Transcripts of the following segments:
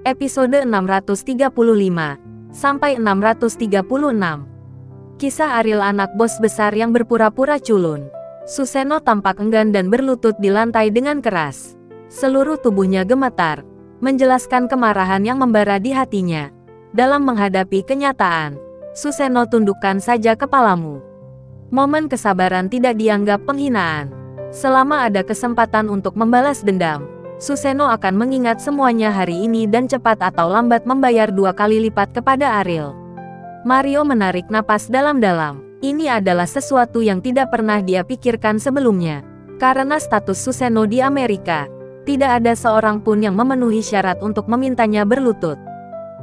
Episode 635 sampai 636. Kisah Ariel, anak bos besar yang berpura-pura culun. Susanoo tampak enggan dan berlutut di lantai dengan keras. Seluruh tubuhnya gemetar, menjelaskan kemarahan yang membara di hatinya. Dalam menghadapi kenyataan, Susanoo, tundukkan saja kepalamu. Momen kesabaran tidak dianggap penghinaan. Selama ada kesempatan untuk membalas dendam, Susanoo akan mengingat semuanya hari ini dan cepat atau lambat membayar 2 kali lipat kepada Ariel. Mario menarik napas dalam-dalam. Ini adalah sesuatu yang tidak pernah dia pikirkan sebelumnya. Karena status Susanoo di Amerika, tidak ada seorang pun yang memenuhi syarat untuk memintanya berlutut.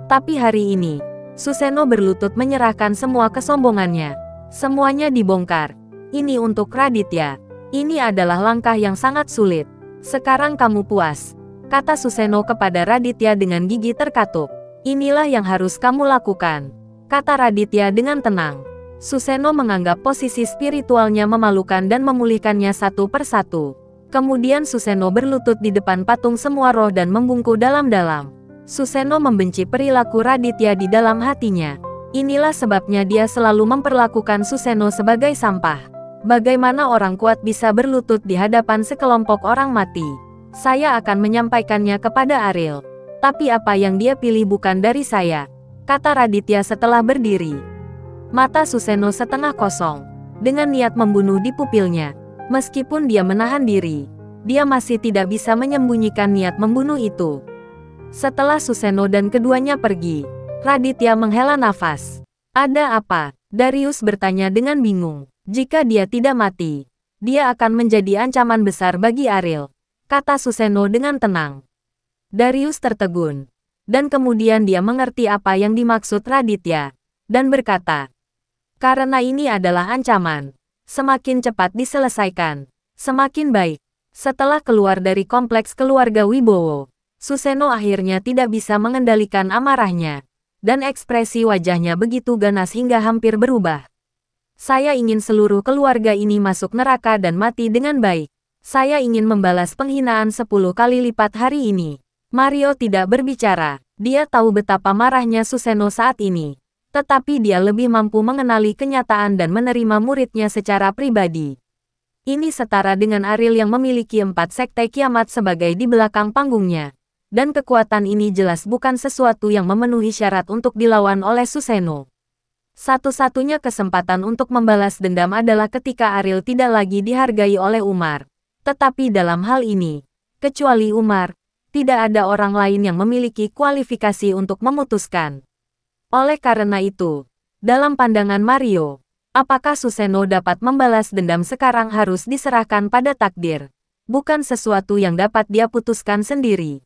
Tapi hari ini, Susanoo berlutut menyerahkan semua kesombongannya. Semuanya dibongkar. Ini untuk Raditya. Ini adalah langkah yang sangat sulit. Sekarang kamu puas, kata Susanoo kepada Raditya dengan gigi terkatup. Inilah yang harus kamu lakukan, kata Raditya dengan tenang. Susanoo menganggap posisi spiritualnya memalukan dan memulihkannya satu persatu. Kemudian Susanoo berlutut di depan patung semua roh dan membungkuk dalam-dalam. Susanoo membenci perilaku Raditya di dalam hatinya. Inilah sebabnya dia selalu memperlakukan Susanoo sebagai sampah. Bagaimana orang kuat bisa berlutut di hadapan sekelompok orang mati? Saya akan menyampaikannya kepada Ariel. Tapi apa yang dia pilih bukan dari saya, kata Raditya setelah berdiri. Mata Susanoo setengah kosong, dengan niat membunuh di pupilnya. Meskipun dia menahan diri, dia masih tidak bisa menyembunyikan niat membunuh itu. Setelah Susanoo dan keduanya pergi, Raditya menghela nafas. Ada apa? Darius bertanya dengan bingung. Jika dia tidak mati, dia akan menjadi ancaman besar bagi Ariel, kata Susanoo dengan tenang. Darius tertegun, dan kemudian dia mengerti apa yang dimaksud Raditya, dan berkata, karena ini adalah ancaman, semakin cepat diselesaikan, semakin baik. Setelah keluar dari kompleks keluarga Wibowo, Susanoo akhirnya tidak bisa mengendalikan amarahnya, dan ekspresi wajahnya begitu ganas hingga hampir berubah. Saya ingin seluruh keluarga ini masuk neraka dan mati dengan baik. Saya ingin membalas penghinaan 10 kali lipat hari ini. Mario tidak berbicara. Dia tahu betapa marahnya Susanoo saat ini. Tetapi dia lebih mampu mengenali kenyataan dan menerima muridnya secara pribadi. Ini setara dengan Ariel yang memiliki 4 sekte kiamat sebagai di belakang panggungnya. Dan kekuatan ini jelas bukan sesuatu yang memenuhi syarat untuk dilawan oleh Susanoo. Satu-satunya kesempatan untuk membalas dendam adalah ketika Ariel tidak lagi dihargai oleh Umar. Tetapi dalam hal ini, kecuali Umar, tidak ada orang lain yang memiliki kualifikasi untuk memutuskan. Oleh karena itu, dalam pandangan Mario, apakah Susanoo dapat membalas dendam sekarang harus diserahkan pada takdir, bukan sesuatu yang dapat dia putuskan sendiri.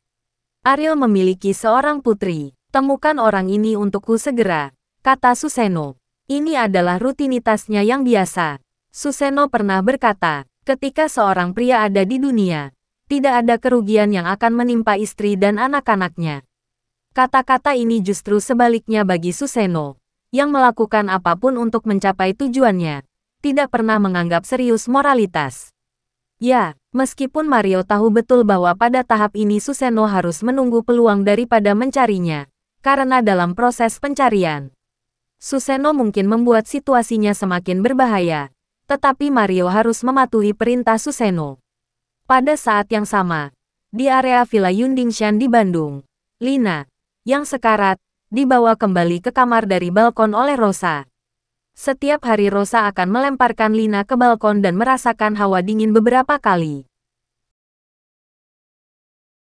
Ariel memiliki seorang putri, temukan orang ini untukku segera, kata Susanoo. Ini adalah rutinitasnya yang biasa. Susanoo pernah berkata, ketika seorang pria ada di dunia, tidak ada kerugian yang akan menimpa istri dan anak-anaknya. Kata-kata ini justru sebaliknya bagi Susanoo, yang melakukan apapun untuk mencapai tujuannya, tidak pernah menganggap serius moralitas. Ya, meskipun Mario tahu betul bahwa pada tahap ini Susanoo harus menunggu peluang daripada mencarinya, karena dalam proses pencarian, Susanoo mungkin membuat situasinya semakin berbahaya, tetapi Mario harus mematuhi perintah Susanoo. Pada saat yang sama, di area Villa Yundingshan di Bandung, Lina, yang sekarat, dibawa kembali ke kamar dari balkon oleh Rosa. Setiap hari Rosa akan melemparkan Lina ke balkon dan merasakan hawa dingin beberapa kali.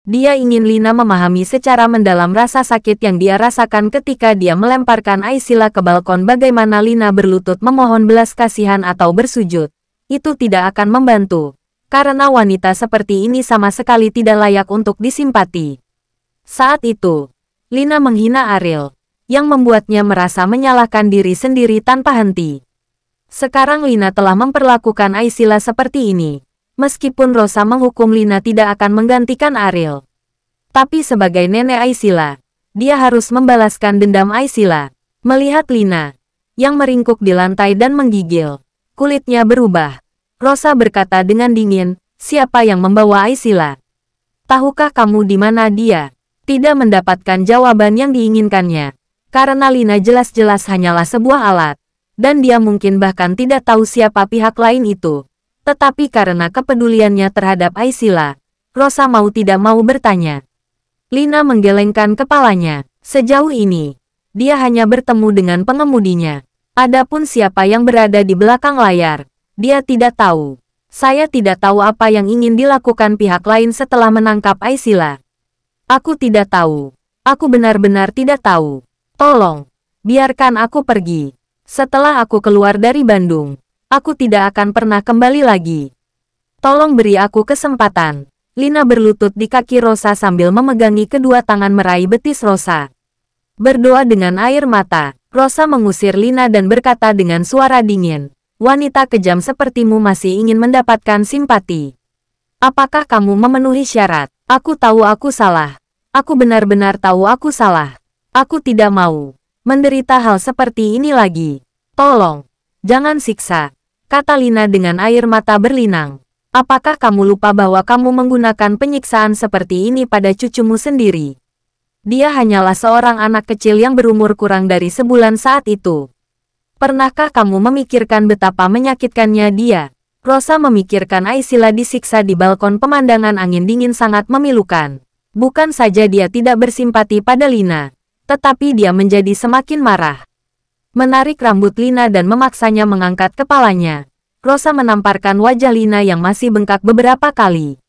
Dia ingin Lina memahami secara mendalam rasa sakit yang dia rasakan ketika dia melemparkan Aisila ke balkon. Bagaimana Lina berlutut memohon belas kasihan atau bersujud, itu tidak akan membantu, karena wanita seperti ini sama sekali tidak layak untuk disimpati. Saat itu, Lina menghina Ariel, yang membuatnya merasa menyalahkan diri sendiri tanpa henti. Sekarang Lina telah memperlakukan Aisila seperti ini. Meskipun Rosa menghukum Lina tidak akan menggantikan Ariel. Tapi sebagai nenek Aisila, dia harus membalaskan dendam Aisila. Melihat Lina, yang meringkuk di lantai dan menggigil, kulitnya berubah. Rosa berkata dengan dingin, siapa yang membawa Aisila? Tahukah kamu di mana dia? Tidak mendapatkan jawaban yang diinginkannya. Karena Lina jelas-jelas hanyalah sebuah alat. Dan dia mungkin bahkan tidak tahu siapa pihak lain itu. Tetapi karena kepeduliannya terhadap Aisila, Rosa mau tidak mau bertanya. Lina menggelengkan kepalanya. Sejauh ini, dia hanya bertemu dengan pengemudinya. Adapun siapa yang berada di belakang layar, dia tidak tahu. Saya tidak tahu apa yang ingin dilakukan pihak lain setelah menangkap Aisila. Aku tidak tahu. Aku benar-benar tidak tahu. Tolong, biarkan aku pergi. Setelah aku keluar dari Bandung, aku tidak akan pernah kembali lagi. Tolong beri aku kesempatan. Lina berlutut di kaki Rosa sambil memegangi kedua tangan meraih betis Rosa. Berdoa dengan air mata, Rosa mengusir Lina dan berkata dengan suara dingin, "Wanita kejam sepertimu masih ingin mendapatkan simpati. Apakah kamu memenuhi syarat? Aku tahu aku salah. Aku benar-benar tahu aku salah. Aku tidak mau menderita hal seperti ini lagi. Tolong, jangan siksa," kata Lina dengan air mata berlinang. "Apakah kamu lupa bahwa kamu menggunakan penyiksaan seperti ini pada cucumu sendiri? Dia hanyalah seorang anak kecil yang berumur kurang dari sebulan saat itu. Pernahkah kamu memikirkan betapa menyakitkannya dia?" Rosa memikirkan Aisila disiksa di balkon pemandangan angin dingin sangat memilukan. Bukan saja dia tidak bersimpati pada Lina, tetapi dia menjadi semakin marah. Menarik rambut Lina dan memaksanya mengangkat kepalanya. Rosa menamparkan wajah Lina yang masih bengkak beberapa kali.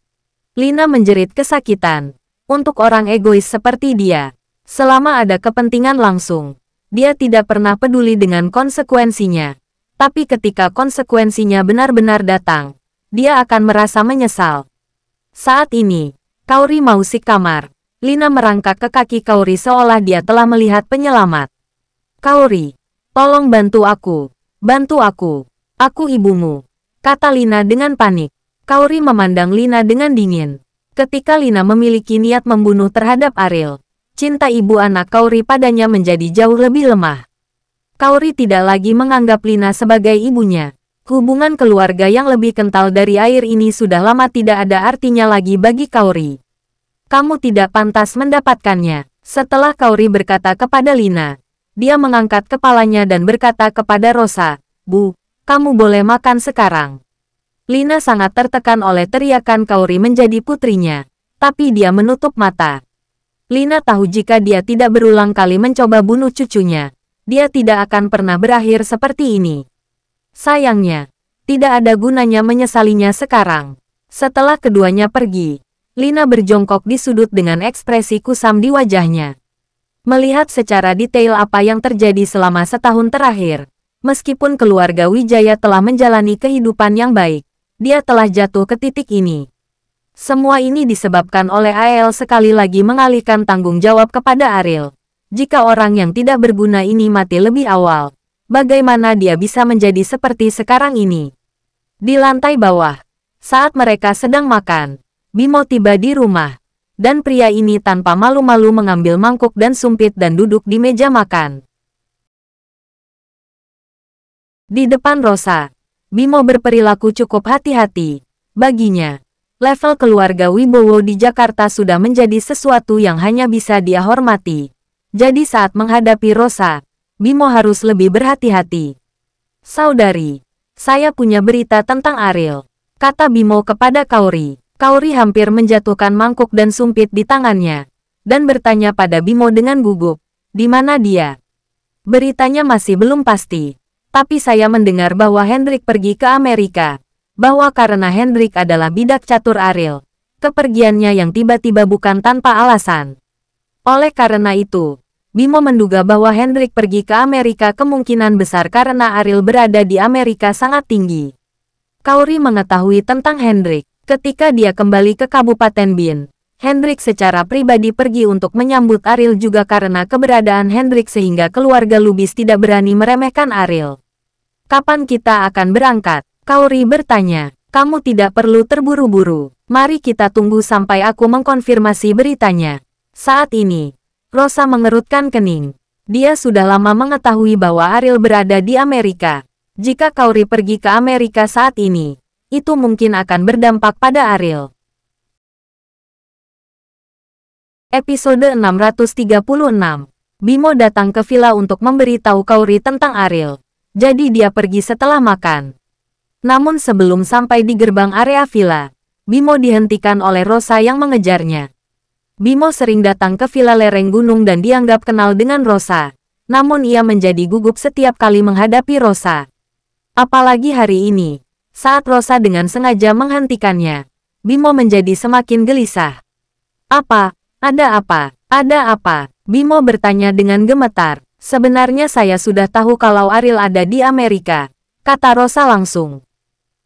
Lina menjerit kesakitan. Untuk orang egois seperti dia, selama ada kepentingan langsung, dia tidak pernah peduli dengan konsekuensinya. Tapi ketika konsekuensinya benar-benar datang, dia akan merasa menyesal. Saat ini, Kaori mausik kamar. Lina merangkak ke kaki Kaori seolah dia telah melihat penyelamat. "Kaori, tolong bantu aku. Bantu aku. Aku ibumu," kata Lina dengan panik. Kaori memandang Lina dengan dingin. Ketika Lina memiliki niat membunuh terhadap Ariel, cinta ibu anak Kaori padanya menjadi jauh lebih lemah. Kaori tidak lagi menganggap Lina sebagai ibunya. Hubungan keluarga yang lebih kental dari air ini sudah lama tidak ada artinya lagi bagi Kaori. "Kamu tidak pantas mendapatkannya." Setelah Kaori berkata kepada Lina, dia mengangkat kepalanya dan berkata kepada Rosa, "Bu, kamu boleh makan sekarang." Lina sangat tertekan oleh teriakan Kaori menjadi putrinya, tapi dia menutup mata. Lina tahu jika dia tidak berulang kali mencoba bunuh cucunya, dia tidak akan pernah berakhir seperti ini. Sayangnya, tidak ada gunanya menyesalinya sekarang. Setelah keduanya pergi, Lina berjongkok di sudut dengan ekspresi kusam di wajahnya. Melihat secara detail apa yang terjadi selama setahun terakhir, meskipun keluarga Wijaya telah menjalani kehidupan yang baik, dia telah jatuh ke titik ini. Semua ini disebabkan oleh Ael sekali lagi mengalihkan tanggung jawab kepada Ariel. Jika orang yang tidak berguna ini mati lebih awal, bagaimana dia bisa menjadi seperti sekarang ini? Di lantai bawah, saat mereka sedang makan, Bimo tiba di rumah, dan pria ini tanpa malu-malu mengambil mangkuk dan sumpit dan duduk di meja makan. Di depan Rosa, Bimo berperilaku cukup hati-hati. Baginya, level keluarga Wibowo di Jakarta sudah menjadi sesuatu yang hanya bisa dia hormati. Jadi saat menghadapi Rosa, Bimo harus lebih berhati-hati. "Saudari, saya punya berita tentang Ariel," kata Bimo kepada Kaori. Kaori hampir menjatuhkan mangkuk dan sumpit di tangannya, dan bertanya pada Bimo dengan gugup, "Di mana dia?" "Beritanya masih belum pasti. Tapi saya mendengar bahwa Hendrik pergi ke Amerika. Bahwa karena Hendrik adalah bidak catur Ariel, kepergiannya yang tiba-tiba bukan tanpa alasan. Oleh karena itu, Bimo menduga bahwa Hendrik pergi ke Amerika kemungkinan besar karena Ariel berada di Amerika sangat tinggi." Kaori mengetahui tentang Hendrik. Ketika dia kembali ke Kabupaten Bin, Hendrik secara pribadi pergi untuk menyambut Ariel juga karena keberadaan Hendrik sehingga keluarga Lubis tidak berani meremehkan Ariel. "Kapan kita akan berangkat?" Kaori bertanya. "Kamu tidak perlu terburu-buru. Mari kita tunggu sampai aku mengkonfirmasi beritanya." Saat ini, Rosa mengerutkan kening. Dia sudah lama mengetahui bahwa Ariel berada di Amerika. Jika Kaori pergi ke Amerika saat ini, itu mungkin akan berdampak pada Ariel. Episode 636. Bimo datang ke villa untuk memberitahu Kaori tentang Ariel. Jadi dia pergi setelah makan. Namun sebelum sampai di gerbang area villa, Bimo dihentikan oleh Rosa yang mengejarnya. Bimo sering datang ke villa lereng gunung dan dianggap kenal dengan Rosa. Namun ia menjadi gugup setiap kali menghadapi Rosa. Apalagi hari ini, saat Rosa dengan sengaja menghentikannya, Bimo menjadi semakin gelisah. Apa? Ada apa? Ada apa? Bimo bertanya dengan gemetar. Sebenarnya saya sudah tahu kalau Ariel ada di Amerika, kata Rosa langsung.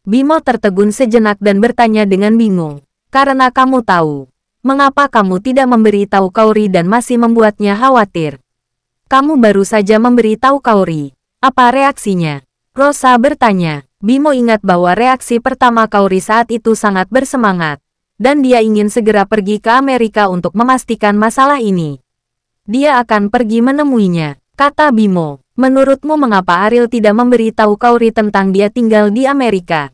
Bimo tertegun sejenak dan bertanya dengan bingung. Karena kamu tahu, mengapa kamu tidak memberitahu Kaori dan masih membuatnya khawatir? Kamu baru saja memberitahu Kaori. Apa reaksinya? Rosa bertanya. Bimo ingat bahwa reaksi pertama Kaori saat itu sangat bersemangat. Dan dia ingin segera pergi ke Amerika untuk memastikan masalah ini. Dia akan pergi menemuinya, kata Bimo. Menurutmu mengapa Ariel tidak memberitahu Kaori tentang dia tinggal di Amerika?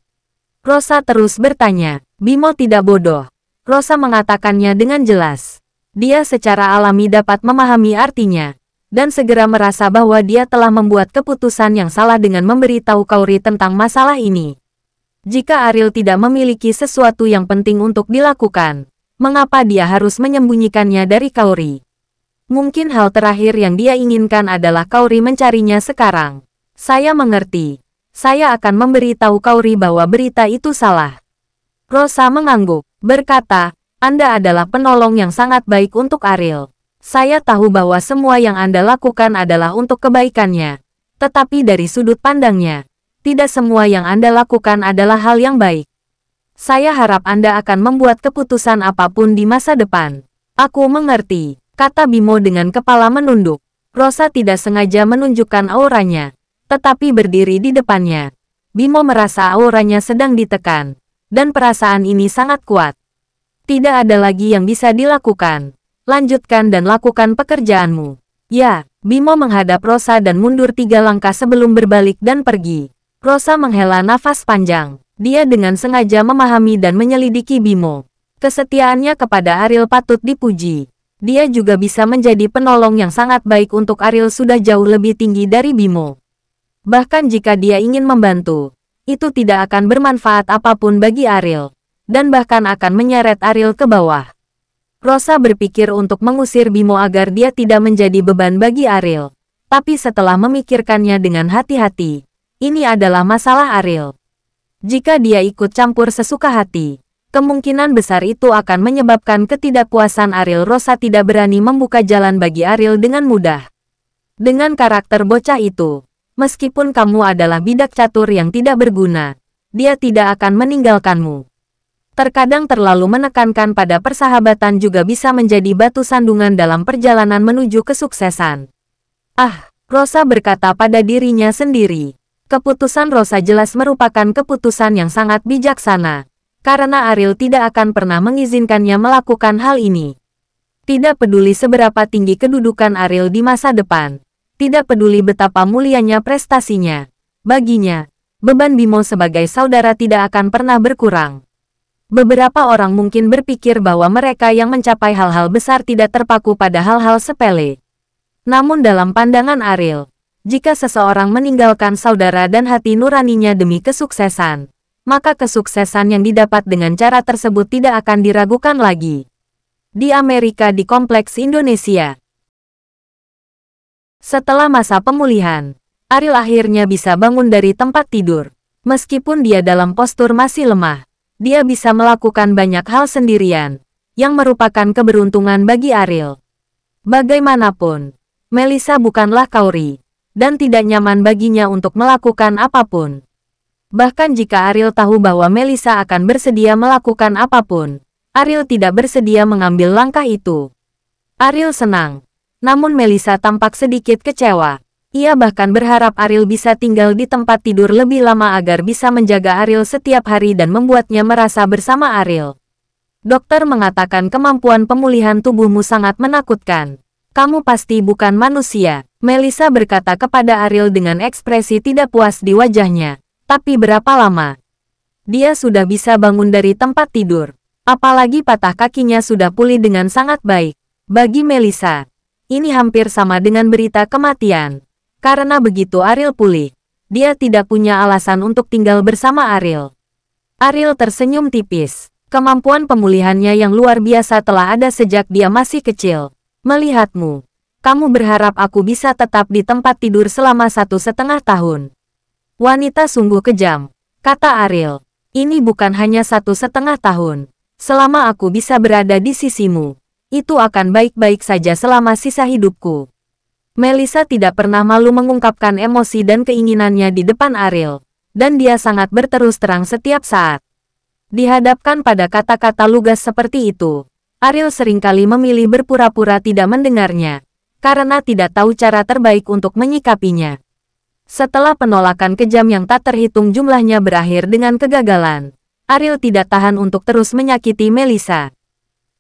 Rosa terus bertanya. Bimo tidak bodoh. Rosa mengatakannya dengan jelas. Dia secara alami dapat memahami artinya. Dan segera merasa bahwa dia telah membuat keputusan yang salah dengan memberitahu Kaori tentang masalah ini. Jika Ariel tidak memiliki sesuatu yang penting untuk dilakukan, mengapa dia harus menyembunyikannya dari Kaori? Mungkin hal terakhir yang dia inginkan adalah Kaori mencarinya sekarang. Saya mengerti. Saya akan memberitahu Kaori bahwa berita itu salah. Rosa mengangguk, berkata, Anda adalah penolong yang sangat baik untuk Ariel. Saya tahu bahwa semua yang Anda lakukan adalah untuk kebaikannya. Tetapi dari sudut pandangnya, tidak semua yang Anda lakukan adalah hal yang baik. Saya harap Anda akan membuat keputusan apapun di masa depan. Aku mengerti, kata Bimo dengan kepala menunduk. Rosa tidak sengaja menunjukkan auranya, tetapi berdiri di depannya. Bimo merasa auranya sedang ditekan, dan perasaan ini sangat kuat. Tidak ada lagi yang bisa dilakukan. Lanjutkan dan lakukan pekerjaanmu. Ya, Bimo menghadap Rosa dan mundur 3 langkah sebelum berbalik dan pergi. Rosa menghela nafas panjang. Dia dengan sengaja memahami dan menyelidiki Bimo. Kesetiaannya kepada Ariel patut dipuji. Dia juga bisa menjadi penolong yang sangat baik untuk Ariel sudah jauh lebih tinggi dari Bimo. Bahkan jika dia ingin membantu, itu tidak akan bermanfaat apapun bagi Ariel. Dan bahkan akan menyeret Ariel ke bawah. Rosa berpikir untuk mengusir Bimo agar dia tidak menjadi beban bagi Ariel. Tapi setelah memikirkannya dengan hati-hati, ini adalah masalah Ariel. Jika dia ikut campur sesuka hati, kemungkinan besar itu akan menyebabkan ketidakpuasan Ariel. Rosa tidak berani membuka jalan bagi Ariel dengan mudah. Dengan karakter bocah itu, meskipun kamu adalah bidak catur yang tidak berguna, dia tidak akan meninggalkanmu. Terkadang terlalu menekankan pada persahabatan juga bisa menjadi batu sandungan dalam perjalanan menuju kesuksesan. Rosa berkata pada dirinya sendiri. Keputusan Rosa jelas merupakan keputusan yang sangat bijaksana, karena Ariel tidak akan pernah mengizinkannya melakukan hal ini. Tidak peduli seberapa tinggi kedudukan Ariel di masa depan, tidak peduli betapa mulianya prestasinya, baginya, beban Bimo sebagai saudara tidak akan pernah berkurang. Beberapa orang mungkin berpikir bahwa mereka yang mencapai hal-hal besar tidak terpaku pada hal-hal sepele. Namun dalam pandangan Ariel, jika seseorang meninggalkan saudara dan hati nuraninya demi kesuksesan, maka kesuksesan yang didapat dengan cara tersebut tidak akan diragukan lagi. Di Amerika di Kompleks Indonesia. Setelah masa pemulihan, Ariel akhirnya bisa bangun dari tempat tidur. Meskipun dia dalam postur masih lemah, dia bisa melakukan banyak hal sendirian, yang merupakan keberuntungan bagi Ariel. Bagaimanapun, Melissa bukanlah Kaori. Dan tidak nyaman baginya untuk melakukan apapun. Bahkan jika Ariel tahu bahwa Melissa akan bersedia melakukan apapun, Ariel tidak bersedia mengambil langkah itu. Ariel senang, namun Melissa tampak sedikit kecewa. Ia bahkan berharap Ariel bisa tinggal di tempat tidur lebih lama agar bisa menjaga Ariel setiap hari dan membuatnya merasa bersama Ariel. Dokter mengatakan kemampuan pemulihan tubuhmu sangat menakutkan. Kamu pasti bukan manusia, Melissa berkata kepada Ariel dengan ekspresi tidak puas di wajahnya. Tapi berapa lama? Dia sudah bisa bangun dari tempat tidur. Apalagi patah kakinya sudah pulih dengan sangat baik. Bagi Melissa, ini hampir sama dengan berita kematian. Karena begitu Ariel pulih, dia tidak punya alasan untuk tinggal bersama Ariel. Ariel tersenyum tipis. Kemampuan pemulihannya yang luar biasa telah ada sejak dia masih kecil. Melihatmu, kamu berharap aku bisa tetap di tempat tidur selama 1,5 tahun. Wanita sungguh kejam, kata Ariel. Ini bukan hanya 1,5 tahun. Selama aku bisa berada di sisimu, itu akan baik-baik saja selama sisa hidupku. Melissa tidak pernah malu mengungkapkan emosi dan keinginannya di depan Ariel, dan dia sangat berterus terang setiap saat. Dihadapkan pada kata-kata lugas seperti itu, Ariel seringkali memilih berpura-pura tidak mendengarnya, karena tidak tahu cara terbaik untuk menyikapinya. Setelah penolakan kejam yang tak terhitung jumlahnya berakhir dengan kegagalan, Ariel tidak tahan untuk terus menyakiti Melissa.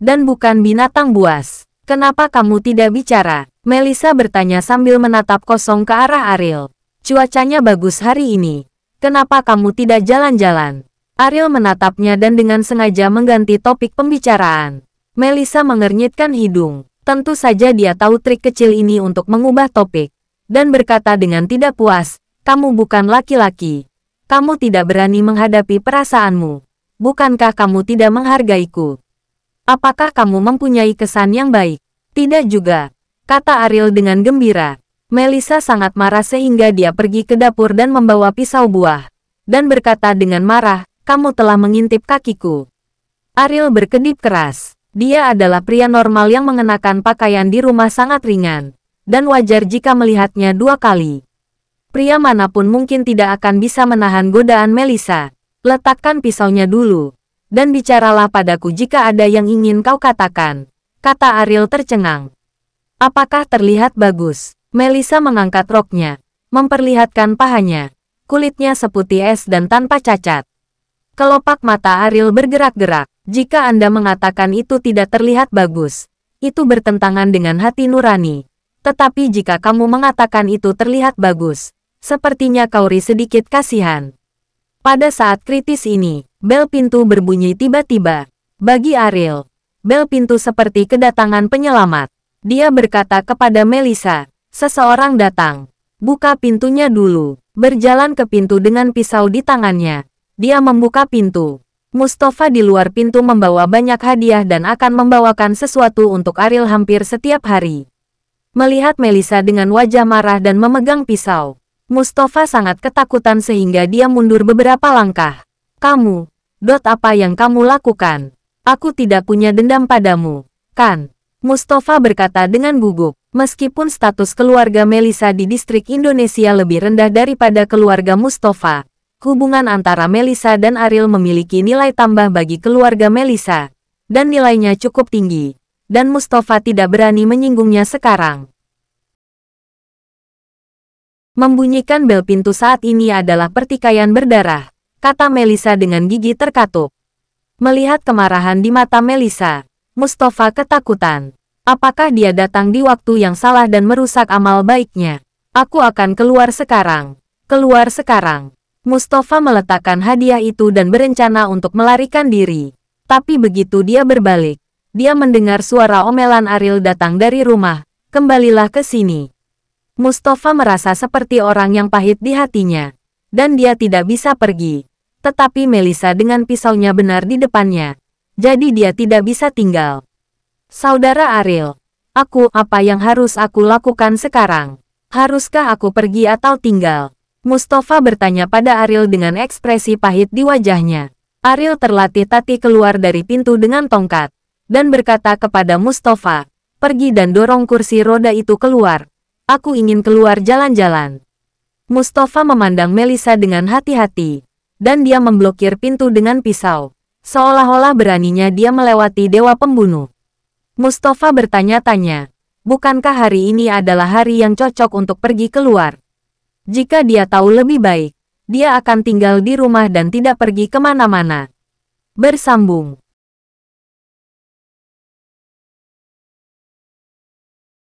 Dan bukan binatang buas. Kenapa kamu tidak bicara? Melissa bertanya sambil menatap kosong ke arah Ariel. Cuacanya bagus hari ini. Kenapa kamu tidak jalan-jalan? Ariel menatapnya dan dengan sengaja mengganti topik pembicaraan. Melissa mengernyitkan hidung. Tentu saja dia tahu trik kecil ini untuk mengubah topik. Dan berkata dengan tidak puas, kamu bukan laki-laki. Kamu tidak berani menghadapi perasaanmu. Bukankah kamu tidak menghargaiku? Apakah kamu mempunyai kesan yang baik? Tidak juga, kata Ariel dengan gembira. Melissa sangat marah sehingga dia pergi ke dapur dan membawa pisau buah. Dan berkata dengan marah, kamu telah mengintip kakiku. Ariel berkedip keras. Dia adalah pria normal yang mengenakan pakaian di rumah sangat ringan. Dan wajar jika melihatnya 2 kali. Pria manapun mungkin tidak akan bisa menahan godaan Melissa. Letakkan pisaunya dulu. Dan bicaralah padaku jika ada yang ingin kau katakan. Kata Ariel tercengang. Apakah terlihat bagus? Melissa mengangkat roknya. Memperlihatkan pahanya. Kulitnya seputih es dan tanpa cacat. Kelopak mata Ariel bergerak-gerak. Jika Anda mengatakan itu tidak terlihat bagus, itu bertentangan dengan hati nurani. Tetapi jika kamu mengatakan itu terlihat bagus, sepertinya kau sedikit kasihan. Pada saat kritis ini, bel pintu berbunyi tiba-tiba. Bagi Ariel, bel pintu seperti kedatangan penyelamat. Dia berkata kepada Melissa, seseorang datang. Buka pintunya dulu. Berjalan ke pintu dengan pisau di tangannya. Dia membuka pintu. Mustafa di luar pintu membawa banyak hadiah dan akan membawakan sesuatu untuk Ariel hampir setiap hari. Melihat Melissa dengan wajah marah dan memegang pisau, Mustafa sangat ketakutan sehingga dia mundur beberapa langkah. Kamu, apa yang kamu lakukan? Aku tidak punya dendam padamu, kan? Mustafa berkata dengan gugup. Meskipun status keluarga Melissa di distrik Indonesia lebih rendah daripada keluarga Mustafa, hubungan antara Melissa dan Ariel memiliki nilai tambah bagi keluarga Melissa, dan nilainya cukup tinggi, dan Mustafa tidak berani menyinggungnya sekarang. Membunyikan bel pintu saat ini adalah pertikaian berdarah, kata Melissa dengan gigi terkatup. Melihat kemarahan di mata Melissa, Mustafa ketakutan. Apakah dia datang di waktu yang salah dan merusak amal baiknya? Aku akan keluar sekarang. Keluar sekarang. Mustafa meletakkan hadiah itu dan berencana untuk melarikan diri. Tapi begitu dia berbalik, dia mendengar suara omelan Ariel datang dari rumah. Kembalilah ke sini. Mustafa merasa seperti orang yang pahit di hatinya. Dan dia tidak bisa pergi. Tetapi Melissa dengan pisaunya benar di depannya. Jadi dia tidak bisa tinggal. Saudara Ariel, apa yang harus aku lakukan sekarang? Haruskah aku pergi atau tinggal? Mustafa bertanya pada Ariel dengan ekspresi pahit di wajahnya. Ariel tertatih-tatih keluar dari pintu dengan tongkat, dan berkata kepada Mustafa, pergi dan dorong kursi roda itu keluar. Aku ingin keluar jalan-jalan. Mustafa memandang Melissa dengan hati-hati, dan dia memblokir pintu dengan pisau. Seolah-olah beraninya dia melewati dewa pembunuh. Mustafa bertanya-tanya, bukankah hari ini adalah hari yang cocok untuk pergi keluar? Jika dia tahu lebih baik, dia akan tinggal di rumah dan tidak pergi kemana-mana. Bersambung.